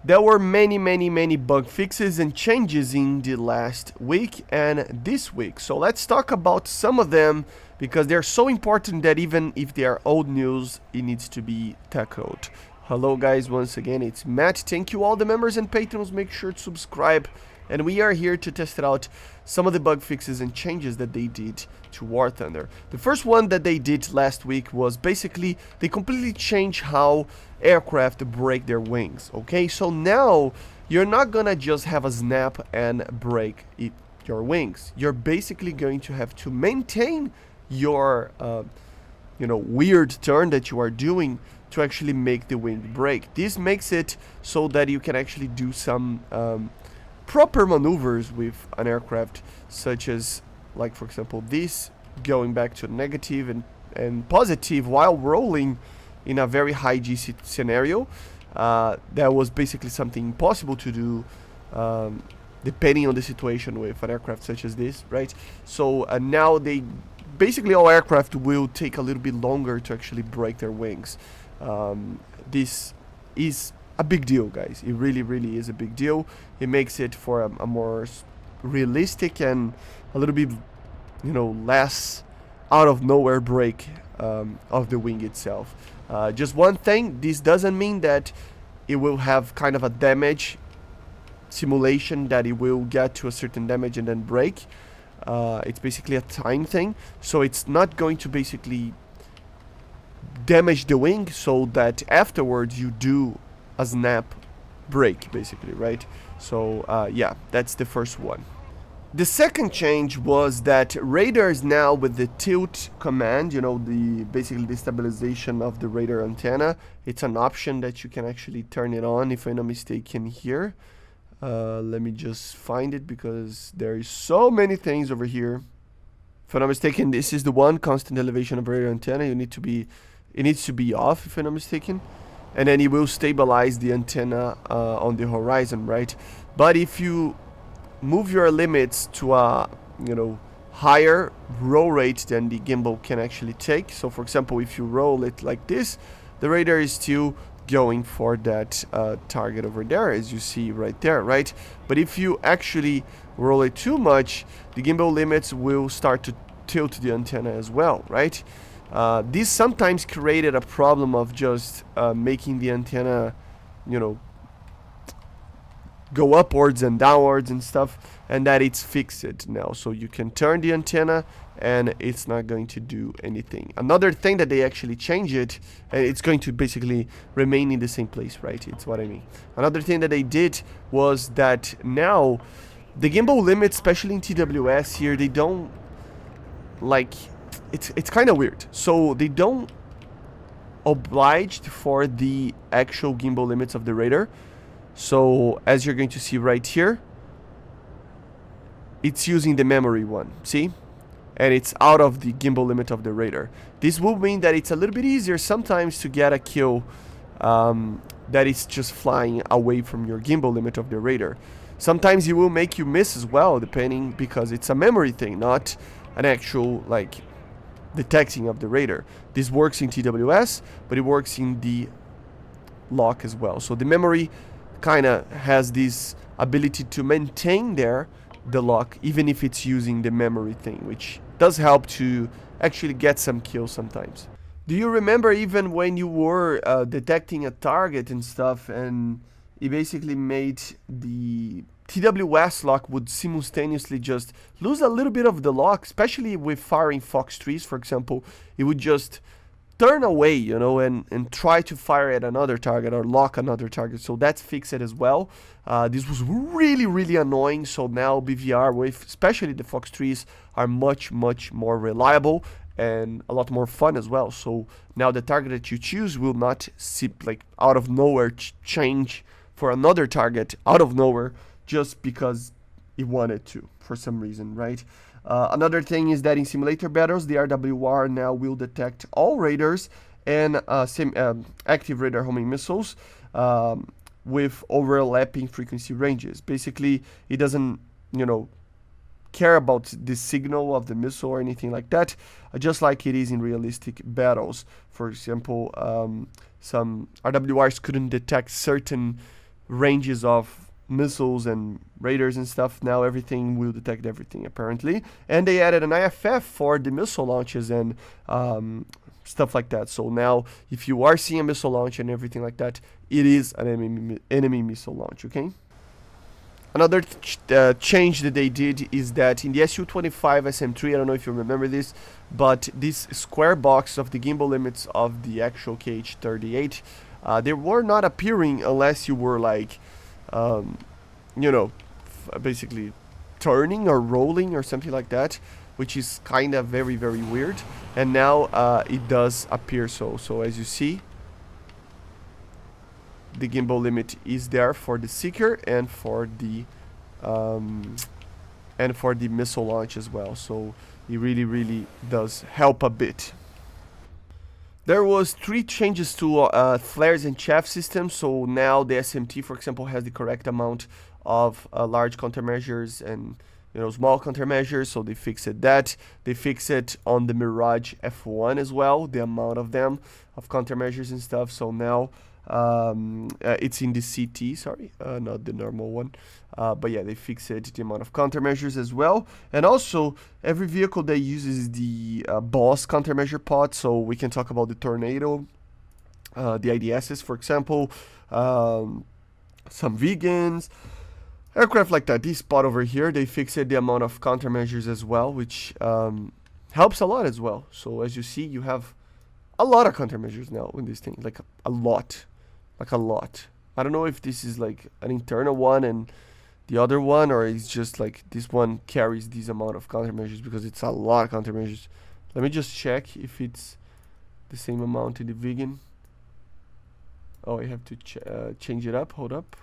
There were many bug fixes and changes in the last week and this week. So let's talk about some of them because they're so important that even if they are old news, it needs to be tackled. Hello guys, once again, it's Matt. Thank you all the members and patrons. Make sure to subscribe. And we are here to test out some of the bug fixes and changes that they did to War Thunder. The first one that they did last week was basically they completely changed how aircraft break their wings. Okay, so now you're not gonna just have a snap and break your wings. You're basically going to have to maintain your weird turn that you are doing to actually make the wing break. This makes it so that you can actually do some proper maneuvers with an aircraft, such as, like for example, this going back to negative and positive while rolling in a very high G scenario. That was basically something impossible to do depending on the situation with an aircraft such as this, right? So now basically all aircraft will take a little bit longer to actually break their wings. This is a big deal, guys. It really is a big deal. It makes it for a more realistic and a little bit, less out of nowhere break of the wing itself. Just one thing, this doesn't mean that it will have kind of a damage simulation that it will get to a certain damage and then break. It's basically a time thing, so it's not going to basically damage the wing so that afterwards you do a snap break, basically, right? So yeah, that's the first one. The second change was that radars now with the tilt command, basically the stabilization of the radar antenna, it's an option that you can actually turn it on, if I'm not mistaken here. Let me just find it because there is so many things over here. If I'm not mistaken, this is the one, constant elevation of radar antenna. It needs to be off, if I'm not mistaken. And then it will stabilize the antenna on the horizon, right? But if you move your limits to a higher roll rate than the gimbal can actually take, so for example, if you roll it like this, the radar is still going for that target over there, as you see right there, right? But if you actually roll it too much, the gimbal limits will start to tilt the antenna as well, right? This sometimes created a problem of just making the antenna, go upwards and downwards and stuff, and that it's fixed now. So you can turn the antenna and it's not going to do anything. Another thing that they actually changed it, and it's going to basically remain in the same place, right? It's what I mean. Another thing that they did was that now the gimbal limits, especially in TWS here, they don't like... It's kind of weird. So they don't obliged for the actual gimbal limits of the radar. So as you're going to see right here, it's using the memory one, see? And it's out of the gimbal limit of the radar. This will mean that it's a little bit easier sometimes to get a kill that is just flying away from your gimbal limit of the radar. Sometimes it will make you miss as well, depending, because it's a memory thing, not an actual detecting of the radar. This works in TWS, but it works in the lock as well. So the memory kind of has this ability to maintain the lock, even if it's using the memory thing, which does help to actually get some kills sometimes. Do you remember even when you were detecting a target and stuff, and it basically made the TWS lock would simultaneously just lose a little bit of the lock, especially with firing Fox 3s, for example. It would just turn away, and try to fire at another target or lock another target. So that's fixed as well. This was really annoying. So now BVR with especially the Fox 3s are much more reliable and a lot more fun as well. So now the target that you choose will not out of nowhere change for another target out of nowhere just because it wanted to for some reason, right? Another thing is that in simulator battles, the RWR now will detect all radars and active radar homing missiles with overlapping frequency ranges. Basically, it doesn't, care about the signal of the missile or anything like that, just like it is in realistic battles. For example, some RWRs couldn't detect certain ranges of missiles and radars and stuff. Now everything will detect everything apparently, and they added an IFF for the missile launches and stuff like that. So now if you are seeing a missile launch and everything like that, it is an enemy missile launch. Okay. Another change that they did is that in the Su-25 SM3, I don't know if you remember this, but this square box of the gimbal limits of the actual KH-38, they were not appearing unless you were like, you know, basically turning or rolling or something like that, which is kind of very, very weird. And now it does appear so. So as you see, the gimbal limit is there for the seeker and for the missile launch as well. So it really does help a bit. There was 3 changes to flares and chaff systems. So now the SMT, for example, has the correct amount of large countermeasures and small countermeasures. So they fixed that. They fixed it on the Mirage F1 as well, the amount of them of countermeasures and stuff. So now it's in the CT, sorry, not the normal one, but yeah, they fixed the amount of countermeasures as well. And also every vehicle that uses the boss countermeasure pod, so we can talk about the Tornado, the IDSs, for example, some vegans, aircraft like that. This pod over here, they fixed the amount of countermeasures as well, which helps a lot as well. So as you see, you have a lot of countermeasures now in this thing, like a lot. I don't know if this is like an internal one and the other one, or it's just like this one carries this amount of countermeasures, because it's a lot of countermeasures. Let me just check if it's the same amount in the vegan. Oh, I have to change it up. Hold up.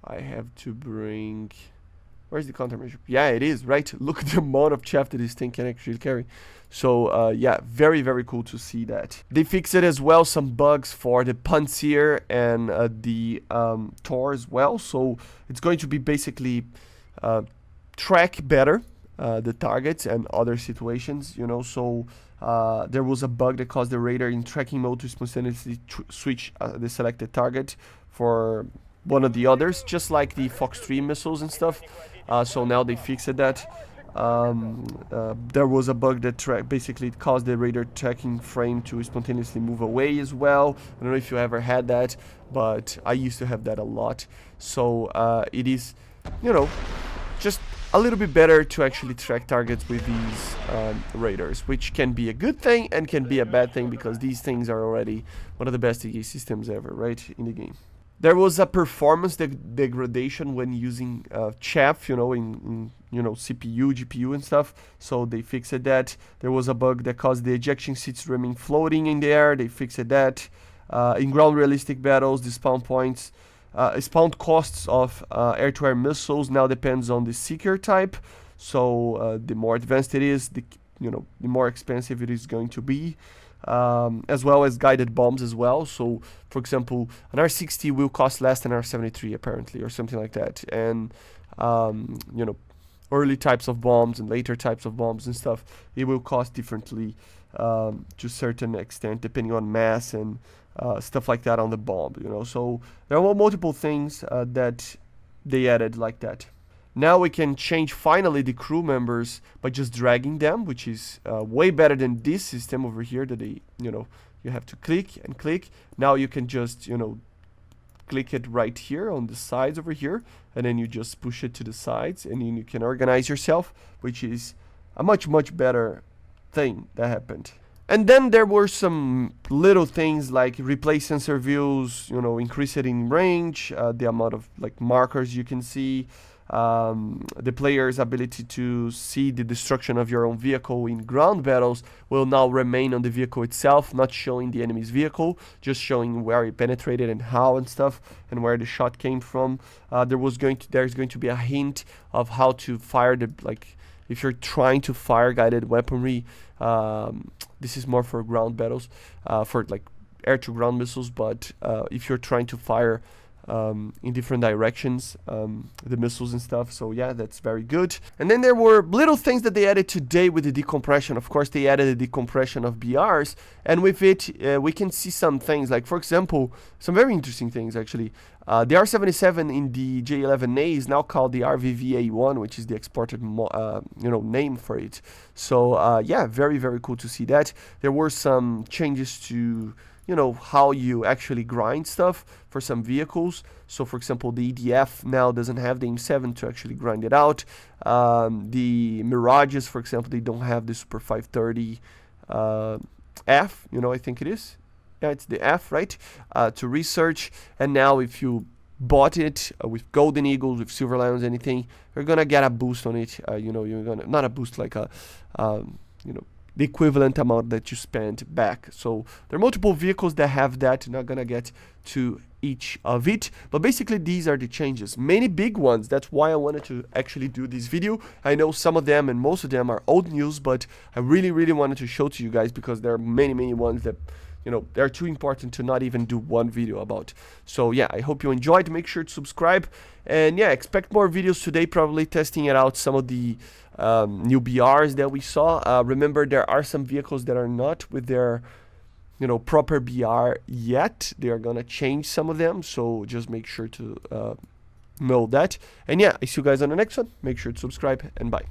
I have to bring... Where's the countermeasure? Yeah, it is, right? Look at the amount of chaff that this thing can actually carry. So, yeah, very cool to see that. They fixed it as well, some bugs for the Panzer and the Tor as well. So, it's going to be basically track better the targets and other situations, So, there was a bug that caused the radar in tracking mode to spontaneously switch the selected target for one of the others, just like the Fox 3 missiles and stuff. So now they fixed that. There was a bug that basically caused the radar tracking frame to spontaneously move away as well. I don't know if you ever had that, but I used to have that a lot. So it is, just a little bit better to actually track targets with these radars, which can be a good thing and can be a bad thing, because these things are already one of the best EA systems ever, right, in the game. There was a performance degradation when using chaff, in CPU, GPU and stuff. So they fixed that. There was a bug that caused the ejection seats to remain floating in the air. They fixed that. In ground realistic battles, the spawn costs of air-to-air missiles now depends on the seeker type. So the more advanced it is, the more expensive it is going to be. As well as guided bombs as well. So, for example, an R60 will cost less than R73 apparently, or something like that. And early types of bombs and later types of bombs and stuff, it will cost differently to a certain extent, depending on mass and stuff like that on the bomb. So there were multiple things that they added like that. Now we can change finally the crew members by just dragging them, which is way better than this system over here that they, you have to click and click. Now you can just, click it right here on the sides over here, and then you just push it to the sides, and then you can organize yourself, which is a much better thing that happened. And then there were some little things like replace sensor views, increase it in range, the amount of markers you can see. The player's ability to see the destruction of your own vehicle in ground battles will now remain on the vehicle itself, not showing the enemy's vehicle, just showing where it penetrated and how and stuff, and where the shot came from. There's going to be a hint of how to fire if you're trying to fire guided weaponry. This is more for ground battles, for air to ground missiles, but if you're trying to fire in different directions, the missiles and stuff. So yeah, that's very good. And then there were little things that they added today with the decompression. Of course, they added the decompression of BRs, and with it, we can see some things, like for example, some very interesting things actually. The R77 in the J11A is now called the RVVA1, which is the exported name for it. So yeah, very, very cool to see that. There were some changes to how you actually grind stuff for some vehicles. So for example, the EDF now doesn't have the M7 to actually grind it out. The Mirages, for example, they don't have the Super 530 F, I think it is. Yeah, it's the F, right? To research. And now if you bought it with Golden Eagles, with Silver Lions, anything, you're gonna get a boost on it. You're gonna, not a boost, like a, the equivalent amount that you spent back. So there are multiple vehicles that have that. Not gonna get to each of it, but basically these are the changes, many big ones. That's why I wanted to actually do this video. I know some of them and most of them are old news, but I really wanted to show to you guys because there are many ones that they're too important to not even do one video about. So yeah, I hope you enjoyed. Make sure to subscribe, and yeah, expect more videos today, probably testing it out, some of the new BRs that we saw. Remember, there are some vehicles that are not with their proper BR yet. They are gonna change some of them, so just make sure to know that. And yeah, I see you guys on the next one. Make sure to subscribe, and bye.